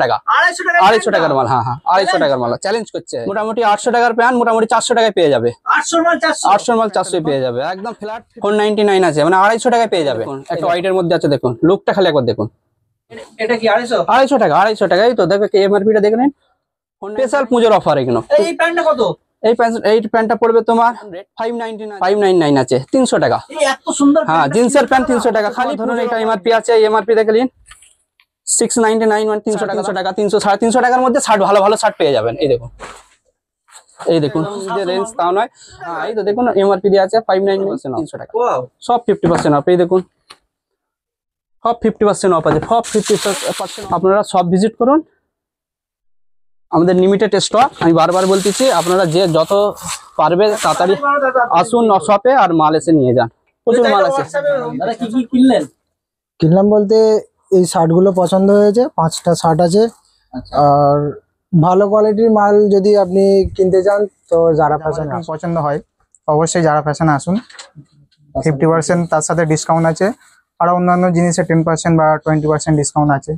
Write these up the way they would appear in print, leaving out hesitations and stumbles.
টাকা 250 টাকার মাল। হ্যাঁ 250 টাকার মাল চ্যালেঞ্জ করছে। মোটামুটি 800 টাকার প্যান্ট মোটামুটি 400 টাকায় পেয়ে যাবে। 800 মাল 400 পেয়ে যাবে একদম ফ্ল্যাট 499 আছে, মানে 250 টাকায় পেয়ে যাবে। একটা হোয়াইটের মধ্যে আছে দেখুন, লুকটা খালি একবার দেখুন। এটা কি 250 টাকা 250 টাকা। এই তো দেখো এমআরপি টা দেখে নিন, স্পেশাল পুজোর অফার এগুলো। এই প্যান্টটা কত? এই প্যান্টটা পড়বে তোমার 599 আছে, 300 টাকা। এত সুন্দর হ্যাঁ জিন্সের প্যান্ট 300 টাকা খালি। ধরুন এটা এমআরপি আছে, এমআরপি দেখে নিন 699 মানে 300 টাকা 300 350 টাকার মধ্যে শার্ট, ভালো ভালো শার্ট পেয়ে যাবেন। এই দেখুন যে রেঞ্জ তাও নয়। হ্যাঁ এই তো দেখুন এমআরপি দেওয়া আছে 599 300 টাকা, সব 50% অফ। এই দেখুন সব 50% অফ আছে, সব 50%। আপনারা সব ভিজিট করুন, আমাদের লিমিটেড স্টক। আমি বারবার বলতেছি, আপনারা যে যত পারবে তাড়াতাড়ি আসুন শপে আর মাল এসে নিয়ে যান। প্রচুর মাল আছে। কিনলাম বলতে এই শার্টগুলো পছন্দ হয়েছে, 5টা শার্ট আছে। আর ভালো কোয়ালিটির মাল যদি আপনি কিনতে চান তো যারা ফ্যাশন পছন্দ হয় অবশ্যই যারা ফ্যাশনে আসুন। 50% তার সাথে ডিসকাউন্ট আছে, আর অন্যান্য জিনিসে 10% বা 20% ডিসকাউন্ট আছে।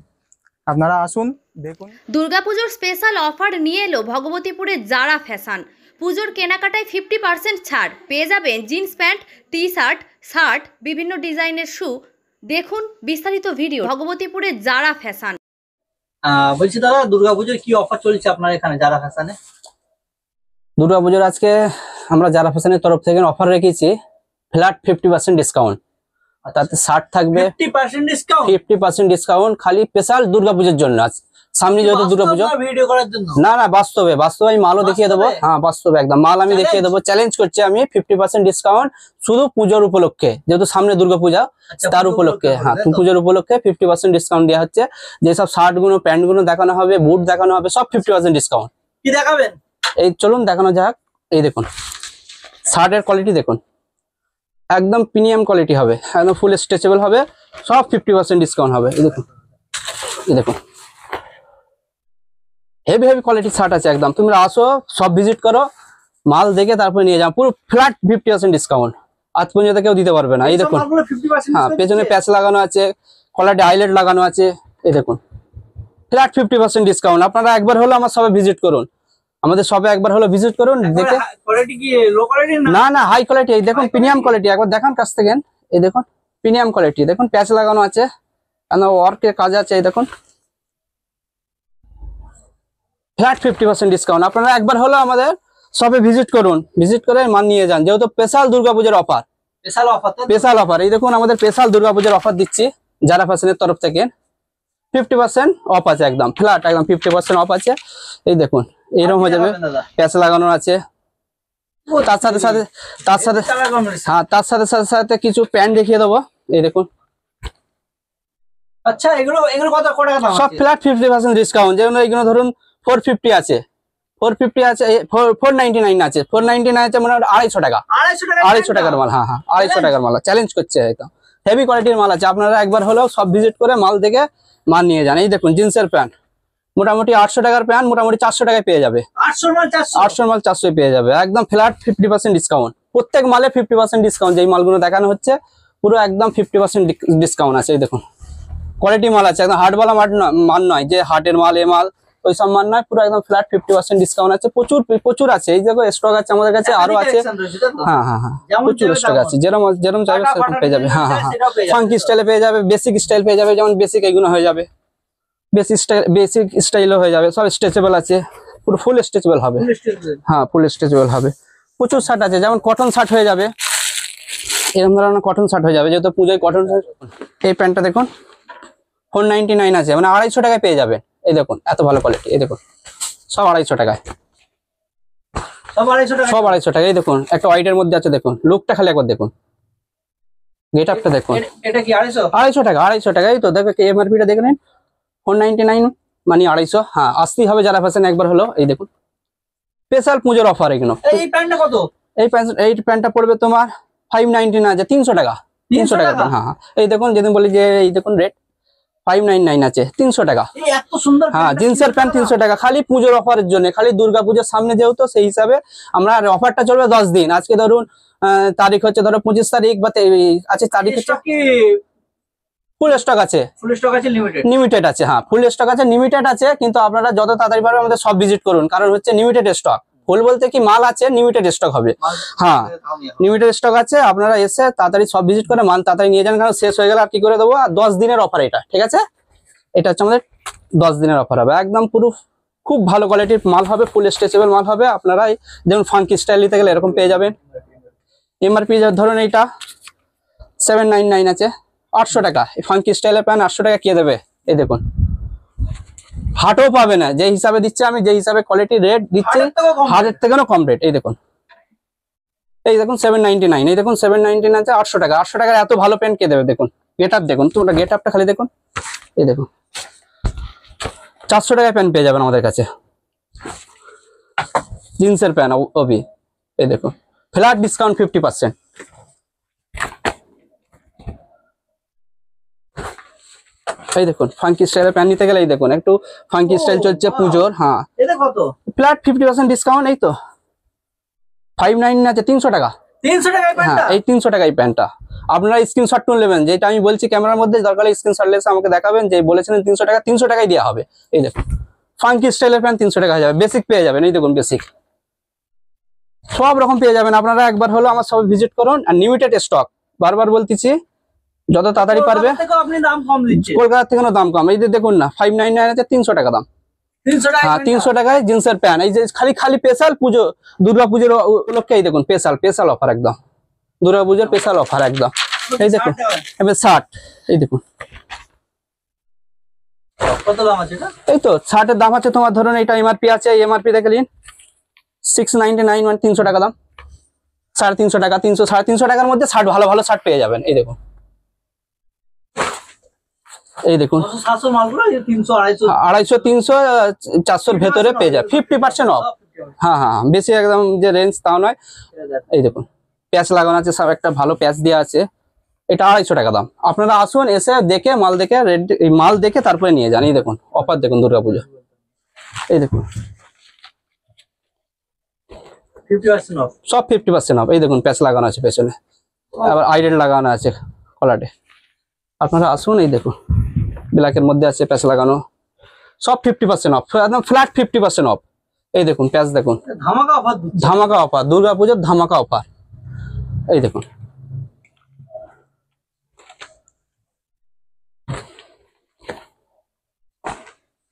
আপনারা আসুন দেখুন। দুর্গাপুজোর স্পেশাল অফার নিয়ে এলো ভগবতীপুরে যারা ফ্যাশন। পুজোর কেনাকাটায় 50% ছাড় পেয়ে যাবেন jeans pant, T shirt, shirt, বিভিন্ন ডিজাইনের শু। দেখুন বিস্তারিত ভিডিও ভগবতীপুরে যারা ফ্যাশন। বলছি দাদা, দুর্গাপুজোর কি অফার চলছে আপনার এখানে যারা ফ্যাশনে? দুর্গাপুজোর আজকে আমরা যারা ফ্যাশনের তরফ থেকে অফার রেখেছি ফ্ল্যাট 50% ডিসকাউন্ট। তাতে শার্ট থাকবে 50% ডিসকাউন্ট খালি স্পেশাল দুর্গাপুজোর জন্য। সামনে যেহেতু দুর্গাপুজো, ভিডিও করার জন্য না বাস্তবে আমি মালও দেখিয়ে দেবো। হ্যাঁ বাস্তবে একদম মাল আমি দেখিয়ে দেবো, চ্যালেঞ্জ করছি আমি। 50% ডিসকাউন্ট শুধু পুজোর উপলক্ষে, যেহেতু সামনে দুর্গাপূজা তার উপলক্ষে। হ্যাঁ পুজোর উপলক্ষে 50% ডিসকাউন্ট দেওয়া হচ্ছে। যেসব শার্ট গুলো প্যান্ট গুলো দেখানো হবে, বুট দেখানো হবে, সব 50% ডিসকাউন্ট। কি দেখাবেন? এই চলুন দেখানো যাক। এই দেখুন শার্টের কোয়ালিটি দেখুন, একদম প্রিমিয়াম কোয়ালিটি হবে, একদম ফুল স্ট্রেচেবল হবে, সব 50% ডিসকাউন্ট হবে। এই দেখুন হেভি কোয়ালিটির শার্ট আছে একদম। তোমরা আসো, সব ভিজিট করো, মাল দেখে তারপরে নিয়ে যাও। পুরো ফ্ল্যাট 50% ডিসকাউন্ট, আজ পর্যন্ত কেউ দিতে পারবে না। এই দেখুন হ্যাঁ পেছনে প্যাচ লাগানো আছে, কলারে হাইলাইট লাগানো আছে। এই দেখুন ফ্ল্যাট 50% ডিসকাউন্ট। আপনারা একবার হলো আমার সবে ভিজিট করুন, আমাদের সবে একবার হলো ভিজিট করুন দেখে। না হাই কোয়ালিটি। এই দেখুন প্রিমিয়াম কোয়ালিটি, একবার দেখান কাছ থেকে। এই দেখুন প্রিমিয়াম কোয়ালিটি, দেখুন প্যাচ লাগানো আছে, ওয়ার্কের কাজ আছে। এই দেখুন ফ্ল্যাট 50% ডিসকাউন্ট। আপনারা একবার হলো আমাদের শপে ভিজিট করুন, ভিজিট করে মাল নিয়ে যান, যেহেতু স্পেশাল দুর্গাপূজার অফার। স্পেশাল অফার এই দেখুন, আমাদের স্পেশাল দুর্গাপূজার অফার দিচ্ছি যারা ফ্যাশনের তরফ থেকে। 50% অফ আছে একদম ফ্ল্যাট, একদম 50% অফ আছে। এই দেখুন এইরকম হয়ে যাবে, প্যাচ লাগানো আছে। তার সাথে কিছু প্যান্ট দেখিয়ে দেবো। এই দেখুন আচ্ছা, এগুলো কত টাকা দাম? সব ফ্ল্যাট 50% ডিসকাউন্ট। যেমন এইগুলো ধরুন 450 আছে, 450 আছে, 499 আছে, 499 আছে, মানে 250 টাকা। 250 টাকার মাল। হ্যাঁ 250 টাকার মাল চ্যালেঞ্জ করছে। হয়তো হেভি কোয়ালিটির মাল আছে, আপনারা একবার হলেও সব ভিজিট করে মাল দেখে মাল নিয়ে যান। এই দেখুন জিন্সের প্যান্ট মোটামুটি 800 টাকার প্যান্ট মোটামুটি 400 টাকায় পেয়ে যাবে। 800 মাল 400 পেয়ে যাবে একদম ফ্ল্যাট 50% ডিসকাউন্ট। প্রত্যেক মালে 50% ডিসকাউন্ট। যেই মালগুলো দেখানো হচ্ছে পুরো একদম 50% ডিসকাউন্ট আছে। এই দেখুন কোয়ালিটি মাল আছে, একদম হার্টওয়ালা মাল নয় যে হার্টের মাল, এ মাল ওই সব মাল নয়, পুরো একদম ফ্ল্যাট 50% ডিসকাউন্ট আছে। প্রচুর আছে, এই দেখো স্টক আছে আমাদের কাছে, আরো আছে। হ্যাঁ প্রচুর স্টক আছে, যেরকম চাইবে সেরকম পেয়ে যাবে। হ্যাঁ ফাঙ্কি স্টাইলে পেয়ে যাবে, বেসিক স্টাইল পেয়ে যাবে। যেমন বেসিক এইগুলো হয়ে যাবে, বেসিক স্টাইলও হয়ে যাবে, সব স্ট্রেচেবল আছে, পুরো ফুল স্ট্রেচেবল হবে। হ্যাঁ ফুল স্ট্রেচেবল হবে। প্রচুর শার্ট আছে, যেমন কটন শার্ট হয়ে যাবে, এরকম ধরনের কটন শার্ট হয়ে যাবে, যেহেতু পুজোয় কটন শার্ট। এই প্যান্টটা দেখুন 499 আছে, মানে 250 টাকায় পেয়ে যাবে। এই দেখুন এত ভালো কোয়ালিটি। এই দেখুন সব 250 টাকায়, সব 250 টাকা। এই দেখুন একটা হোয়াইটের মধ্যে আছে, দেখুন লুকটা খালি একবার দেখুন, গেট আপটা দেখুন। এটা কি 250 টাকা? 250 টাকা। এই তো দেখো এমআরপি টা দেখে নিন 499 মানে 250। হ্যাঁ আসতেই হবে যারা ফ্যাশন একবার হলো। এই দেখুন স্পেশাল পুজোর অফার এগুলো। এই প্যান্টটা কত? এই প্যান্টটা পড়বে তোমার 599 আছে, 300 টাকা। 300 টাকা। হ্যাঁ এই দেখুন যেদিন বলি যে এই দেখুন রেট 599 আছে, 300 টাকা। এত সুন্দর। হ্যাঁ জিন্সের প্যান্ট 300 টাকা খালি পুজোর অফারের জন্য, খালি দুর্গাপূজার সামনে যেহেতু সেই হিসাবে আমরা অফারটা চলবে 10 দিন। আজকে ধরুন তারিখ হচ্ছে ধরো 25 তারিখ বা আছে, তারিখ হচ্ছে ফুল স্টক আছে, ফুল স্টক আছে, লিমিটেড লিমিটেড আছে, হ্যাঁ ফুল স্টক আছে, লিমিটেড আছে, কিন্তু আপনারা যত তাড়াতাড়ি পারবেন আমাদের সব ভিজিট করুন, কারণ হচ্ছে লিমিটেড স্টক। ফুল বলতে কি মাল আছে, লিমিটেড স্টক হবে, হ্যাঁ লিমিটেড স্টক আছে। আপনারা এসে তাড়াতাড়ি সব ভিজিট করে মাল তাড়াতাড়ি নিয়ে যান, কারণ শেষ হয়ে গেলে আর কি করে দেবো। আর 10 দিনের অফার এটা, ঠিক আছে? এটা হচ্ছে আমাদের 10 দিনের অফার হবে, একদম পুরো খুব ভালো কোয়ালিটির মাল হবে, ফুল স্ট্রেচেবল মাল হবে। আপনারা যেমন ফাঙ্কি স্টাইল নিতে গেলে এরকম পেয়ে যাবেন। এমআরপি ধরুন এইটা 799 আছে, 800 টাকা। এই ফাঙ্কি স্টাইলের প্যান্ট 800 টাকা কে দেবে? এই দেখুন, হাটও পাবে না যে হিসাবে দিচ্ছে আমি, যে হিসাবে কোয়ালিটি রেট দিচ্ছি, হাটের থেকেও কম রেট। এই দেখুন, এই দেখুন 799, এই দেখুন 799 আছে, 800 টাকা। 800 টাকার এত ভালো প্যান্ট কে দেবে? দেখুন গেট আপ দেখুন, তোমরা গেট আপটা খালি দেখুন। এই দেখুন 400 টাকায় প্যান্ট পেয়ে যাবেন আমাদের কাছে, জিন্সের প্যান্ট ওবি। এই দেখুন ফ্ল্যাট ডিসকাউন্ট 50%। এই দেখুন ফাঙ্কি স্টাইলের প্যান্ট নিতে গেলে এই দেখুন একটু ফাঙ্কি স্টাইল চলছে পুজোর, হ্যাঁ এটা কত? Flat 50% discount. এই তো 599 আছে, 300 টাকা। 300 টাকায় হ্যাঁ প্যান্টটা? এই 300 টাকা এই প্যান্টটা। আপনারা স্ক্রিনশট তুলে নেবেন, যেটা আমি বলছি ক্যামেরার মধ্যে, দরকার স্ক্রিনশট লেসে আমাকে দেখাবেন যে বলেছিলেন 300 টাকা, 300 টাকায় দেওয়া হবে। এই দেখুন ফাঙ্কি স্টাইলের প্যান্ট 300 টাকা হয়ে যাবে, বেসিক পেয়ে যাবেন। এই দেখুন বেসিক সব রকম পেয়ে যাবেন। আপনারা একবার হলো আমার সব ভিজিট করুন। আর লিমিটেড স্টক, বারবার বলতেছি, যত তাড়াতাড়ি পারবে। কলকাতা থেকেও আপনি দাম কম দিচ্ছেন। কলকাতা থেকে দাম কম, এই যে দেখুন না 599 আছে, 300 টাকা দাম। 300 টাকা? হ্যাঁ 300 টাকায় জিন্সের প্যান্ট। এই যে খালি স্পেশাল পুজো, দুর্গা পুজোর উপলক্ষে এই দেখুন স্পেশাল অফার একদম, দুর্গা পুজোর স্পেশাল অফার একদম। এই দেখুন এবার 60, এই দেখুন কত দাম আছে এটা? এই তো 60 এর দাম আছে তোমার, ধরুন এটা এমআরপি আছে, এমআরপি দেখে নিন 699, মানে 300 টাকা দাম, 350 টাকা। 300 টাকার মধ্যে 60 ভালো ভালো শার্ট পেয়ে যাবেন। এই দেখুন, এই দেখুন 700 মালগুলো 300 250 250, 300, 400 ভেতরে পেয়ে যাবে, 50% অফ। হ্যাঁ হ্যাঁ বেশি একদম যে রেঞ্জ তাও নয়। এই দেখুন প্যাচ লাগানো আছে, সব একটা ভালো প্যাচ দেওয়া আছে। এটা 250 টাকা দাম। আপনারা আসুন, এসে দেখে মাল দেখে মাল দেখে তারপরে নিয়ে যান। এই দেখুন অফার দেখুন দুর্গাপুজো, এই দেখুন 50% অফ। সব 50% অফ। এই দেখুন প্যাচ লাগানো আছে পেছনে, আবার আইডেল লাগানো আছে কলাটে। আপনারা আসুন, এই দেখুন ব্ল্যাকের মধ্যে আছে প্যাচ লাগানো, সব 50% অফ, একদম ফ্ল্যাট 50% অফ। এই দেখুন প্যাচ দেখুন, ধামাকা অফার দিচ্ছে। ধামাকা অফার, দুর্গাপুজোর ধামাকা অফার। এই দেখুন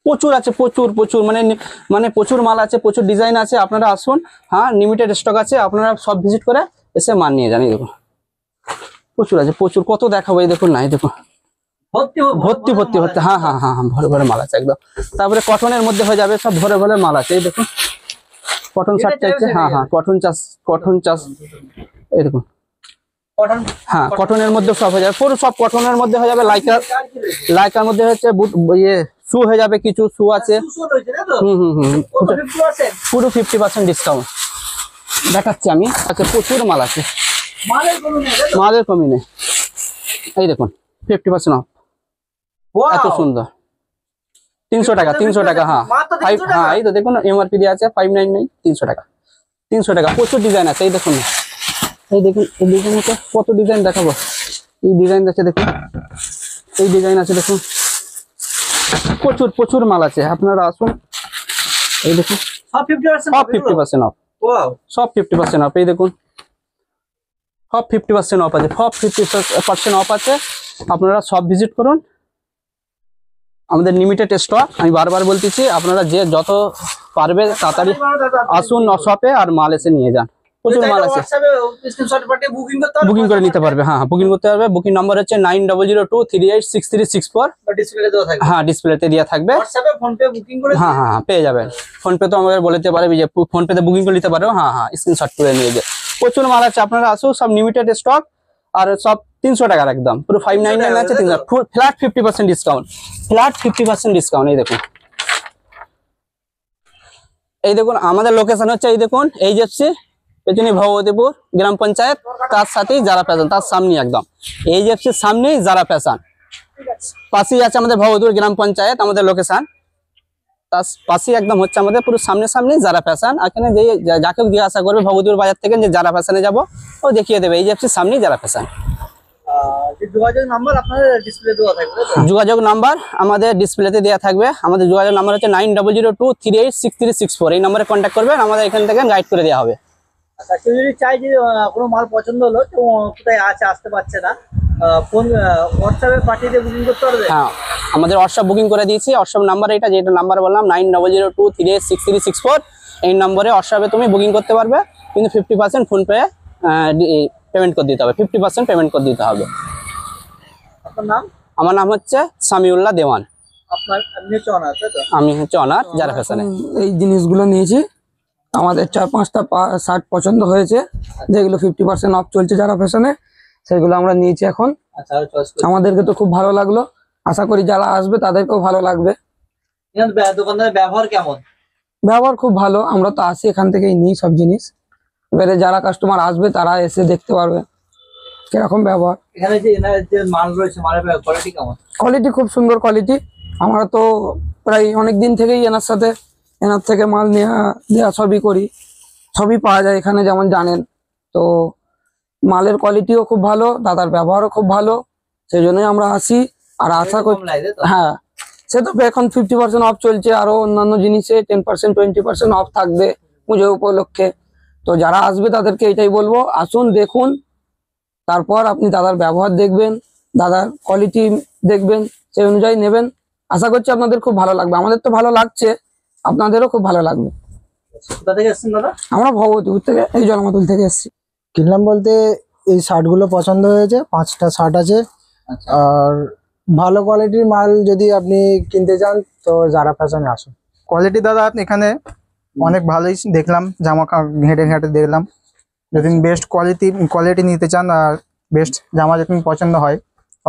প্রচুর আছে, প্রচুর মানে প্রচুর মাল আছে, প্রচুর ডিজাইন আছে। আপনারা আসুন, হ্যাঁ লিমিটেড স্টক আছে, আপনারা সব ভিজিট করে এসে মাল নিয়ে যান। এই দেখুন প্রচুর আছে, প্রচুর, কত দেখাবো। এই দেখুন না, এই দেখুন ভর্তি, হ্যাঁ ভরে মাল আছে একদম। তারপরে কটনের মধ্যে হয়ে যাবে, সব ভরে মাল আছে। এই দেখুন কটন শার্ট চাইছে, হ্যাঁ কটন চাষ। এই দেখুন কটন, হ্যাঁ কটনের মধ্যে সব হয়ে যাবে, পুরো সব কটনের মধ্যে হয়ে যাবে। লাইকার মধ্যে হচ্ছে ইয়ে শু হয়ে যাবে, কিছু শু আছে। পুরো 50% ডিসকাউন্ট দেখাচ্ছি আমি। আচ্ছা প্রচুর মাল আছে, মালের কমি নেই। এই দেখুন 50% অফ, এত সুন্দর। 300 টাকা, 300 টাকা, হ্যাঁ হ্যাঁ এই তো দেখুন এমআরপি দেওয়া আছে 599, 300 টাকা, 300 টাকা। প্রচুর ডিজাইন আছে, এই দেখুন, এই দেখুন এই ডিজাইন আছে, কত ডিজাইন দেখাবো। এই ডিজাইন আছে দেখুন, এই ডিজাইন আছে দেখুন, প্রচুর মাল আছে। আপনারা আসুন, এই দেখুন সব 50% অফ, সব 50% অফ। এই দেখুন সব 50% অফ আছে, সব 50% অফ আছে। আপনারা সব ভিজিট করুন, আমাদের লিমিটেড স্টক। আমি বারবার বলতেছি, আপনারা যে যত পারবে তাড়াতাড়ি আসুন শপে আর মাল এসে নিয়ে যান। প্রচুর মাল আছে, বুকিং করে নিতে পারবে। হ্যাঁ বুকিং করতে পারবে। বুকিং নাম্বার হচ্ছে 9002386364। হ্যাঁ ডিসপ্লেতে দেওয়া থাকবে। হ্যাঁ পেয়ে যাবেন। ফোনপে তো আমাদের বলতে পারবে যে ফোনপে তে বুকিং করে নিতে পারো। হ্যাঁ স্ক্রিনশট করে নিয়ে যায়। প্রচুর মাল আছে, আপনারা আসুন, সব লিমিটেড স্টক। আর সব 300 টাকার একদম, পুরো 599 আছে, 300 ফ্ল্যাট 50% ডিসকাউন্ট, ফ্ল্যাট 50% ডিসকাউন্ট। এই দেখুন আমাদের লোকেশন হচ্ছে, এই দেখুন এইচএফসি পেছনে ভগবতীপুর গ্রাম পঞ্চায়েত, তার সাথেই যারা ফ্যাশন, তার সামনে একদম এইচএফসির সামনেই যারা ফ্যাশন, পাশেই আছে আমাদের ভগবতীপুর গ্রাম পঞ্চায়েত আমাদের লোকেশন, তার পাশেই একদম হচ্ছে আমাদের পুরো সামনে যারা ফ্যাশন। এখানে যে যাকে জিজ্ঞাসা করবে ভগবতীপুর বাজার থেকে যে যারা ফ্যাশনে যাবো, ও দেখিয়ে দেবে এইচএফসির সামনেই যারা ফ্যাশন। যে যোগাযোগ নাম্বার আপনার ডিসপ্লে দেওয়া থাকবে তাই তো? যোগাযোগ নাম্বার আমাদের ডিসপ্লেতে দেওয়া থাকবে। আমাদের যোগাযোগ নাম্বার হচ্ছে 9002386364। এই নম্বরে কন্ট্যাক্ট করবেন, আমাদের এখান থেকে গাইড করে দেওয়া হবে। আচ্ছা, কেউ যদি চাই যে কোনো মাল পছন্দ হলো তো কোথায় আছে, আসতে পারছে না, ফোন হোয়াটসঅ্যাপে পাঠিয়ে দিয়ে বুকিং করতে পারবে? হ্যাঁ, আমাদের হোয়াটসঅ্যাপ বুকিং করে দিয়েছি। হোয়াটসঅ্যাপ নাম্বার এটা, যেটা নাম্বার বললাম 9002386364। এই নম্বরে হোয়াটসঅ্যাপে তুমি বুকিং করতে পারবে, কিন্তু 50% ফোনপে পেমেন্ট করে দিতে হবে। 50% পেমেন্ট করে দিতে হবে। আপনার নাম? আমার নাম হচ্ছে সামিউল্লাহ দেওয়ান। আপনার আপনি হচ্ছে অনার তাই তো? আমি হচ্ছে অনার যারা ফ্যাশনে। এই জিনিসগুলো নিয়েছি, আমাদের 4-5টা শার্ট পছন্দ হয়েছে, যেগুলো 50% অফ চলছে যারা ফ্যাশনে, সেগুলো আমরা নিয়েছি এখন। আচ্ছা, আরো চয়েস করুন। আমাদেরকে তো খুব ভালো লাগলো, আশা করি যারা আসবে তাদেরকেও ভালো লাগবে। এখানে দোকানদারের ব্যবহার কেমন? ব্যবহার খুব ভালো, আমরা তো আসি এখান থেকেই নিই সব জিনিস। এবারে যারা কাস্টমার আসবে তারা এসে দেখতে পারবে কিরকম ব্যবহার। এখানে যে এনার যে মাল রয়েছে, মালের কোয়ালিটি কেমন? কোয়ালিটি খুব সুন্দর কোয়ালিটি। আমরা তো প্রায় অনেক দিন থেকেই এনার থেকে মাল নেওয়া সবই করি, সবই পাওয়া যায় এখানে যেমন জানেন। তো মালের কোয়ালিটিও খুব ভালো, দাদার ব্যবহারও খুব ভালো, সেই জন্যই আমরা আসি। আর আশা করি, কম লাগে তো? হ্যাঁ, সে তো এখন 50% অফ চলছে, আরো অন্যান্য জিনিসে 10% 20% অফ থাকবে পুজো উপলক্ষে। তো যারা আসবে তাদেরকে এটাই বলবো, আসুন দেখুন, তারপর আপনি দাদার ব্যবহার দেখবেন, দাদার কোয়ালিটি দেখবেন, সেই অনুযায়ী নেবেন। আশা করছি আপনাদের খুব ভালো লাগবে, আমাদের তো ভালো লাগছে, আপনাদেরও খুব ভালো লাগবে। কোথা থেকে এসেছেন দাদা? আমরা ভগবতীপুর থেকে, এই জলমাতুল থেকে এসেছি। কিনলাম বলতে এই শার্টগুলো পছন্দ হয়েছে, 5টা শার্ট আছে। আচ্ছা, আর ভালো কোয়ালিটির মাল যদি আপনি কিনতে চান তো যারা ফ্যাশনে আসুন। কোয়ালিটি দাদা আপনি এখানে অনেক ভালোই দেখলাম, জামা ঘেঁটে ঘেঁটে দেখলাম। যদি বেস্ট কোয়ালিটি নিতে চান আর বেস্ট জামা যদি পছন্দ হয়,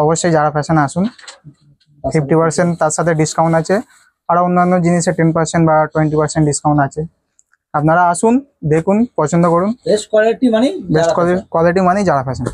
অবশ্যই যারা ফ্যাশনে আসুন। 50% তার সাথে ডিসকাউন্ট আছে, আর অন্যান্য জিনিসে 10% বা 20% ডিসকাউন্ট আছে। আপনারা আসুন, দেখুন, পছন্দ করুন। বেস্ট কোয়ালিটি মানে বেস্ট কোয়ালিটি মানেই যারা ফ্যাশন।